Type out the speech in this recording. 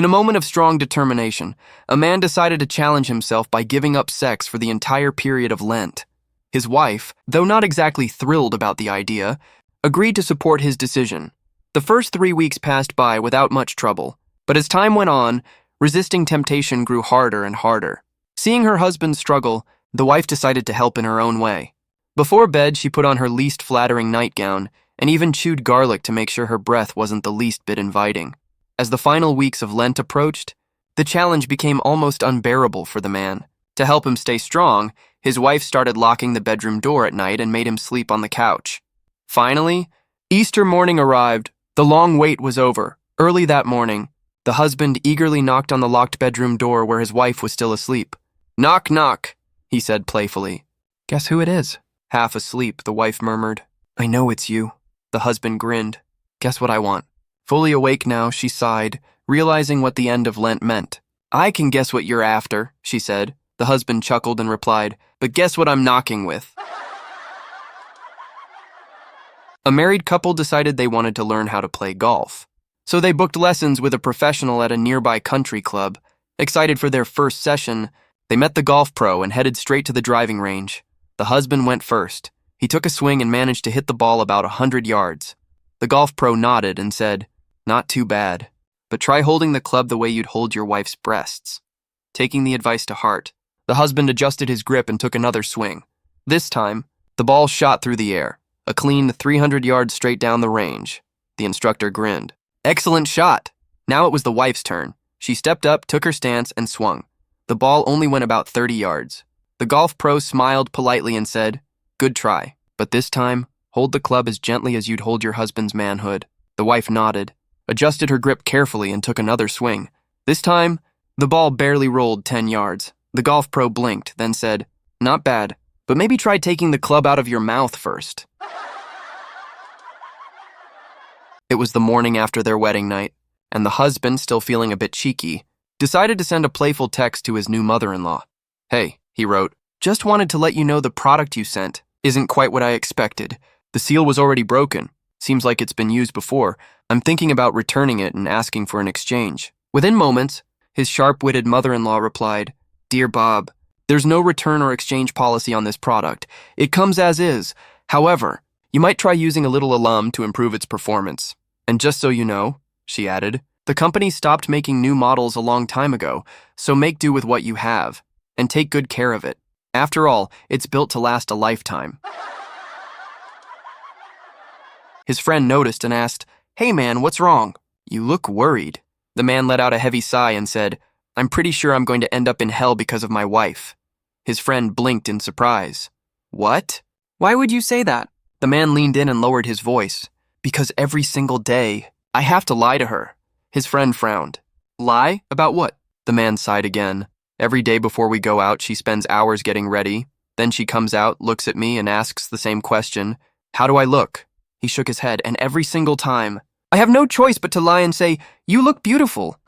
In a moment of strong determination, a man decided to challenge himself by giving up sex for the entire period of Lent. His wife, though not exactly thrilled about the idea, agreed to support his decision. The first 3 weeks passed by without much trouble, but as time went on, resisting temptation grew harder and harder. Seeing her husband struggle, the wife decided to help in her own way. Before bed, she put on her least flattering nightgown and even chewed garlic to make sure her breath wasn't the least bit inviting. As the final weeks of Lent approached, the challenge became almost unbearable for the man. To help him stay strong, his wife started locking the bedroom door at night and made him sleep on the couch. Finally, Easter morning arrived. The long wait was over. Early that morning, the husband eagerly knocked on the locked bedroom door where his wife was still asleep. "Knock, knock," he said playfully. "Guess who it is?" Half asleep, the wife murmured. "I know it's you." The husband grinned. "Guess what I want?" Fully awake now, she sighed, realizing what the end of Lent meant. "I can guess what you're after," she said. The husband chuckled and replied, "But guess what I'm knocking with?" A married couple decided they wanted to learn how to play golf. So they booked lessons with a professional at a nearby country club. Excited for their first session, they met the golf pro and headed straight to the driving range. The husband went first. He took a swing and managed to hit the ball about 100 yards. The golf pro nodded and said, "Not too bad, but try holding the club the way you'd hold your wife's breasts." Taking the advice to heart, the husband adjusted his grip and took another swing. This time, the ball shot through the air, a clean 300 yards straight down the range. The instructor grinned. "Excellent shot." Now it was the wife's turn. She stepped up, took her stance, and swung. The ball only went about 30 yards. The golf pro smiled politely and said, "Good try, but this time, hold the club as gently as you'd hold your husband's manhood." The wife nodded, adjusted her grip carefully, and took another swing. This time, the ball barely rolled 10 yards. The golf pro blinked, then said, "Not bad, but maybe try taking the club out of your mouth first." It was the morning after their wedding night, and the husband, still feeling a bit cheeky, decided to send a playful text to his new mother-in-law. "Hey," he wrote, "just wanted to let you know the product you sent isn't quite what I expected. The seal was already broken. Seems like it's been used before. I'm thinking about returning it and asking for an exchange." Within moments, his sharp-witted mother-in-law replied, "Dear Bob, there's no return or exchange policy on this product. It comes as is. However, you might try using a little alum to improve its performance. And just so you know," she added, "the company stopped making new models a long time ago, so make do with what you have, and take good care of it. After all, it's built to last a lifetime." His friend noticed and asked, "Hey man, what's wrong? You look worried." The man let out a heavy sigh and said, "I'm pretty sure I'm going to end up in hell because of my wife." His friend blinked in surprise. "What? Why would you say that?" The man leaned in and lowered his voice. "Because every single day, I have to lie to her." His friend frowned. "Lie? About what?" The man sighed again. "Every day before we go out, she spends hours getting ready. Then she comes out, looks at me, and asks the same question. How do I look?" He shook his head, and every single time, I have no choice but to lie and say, "You look beautiful."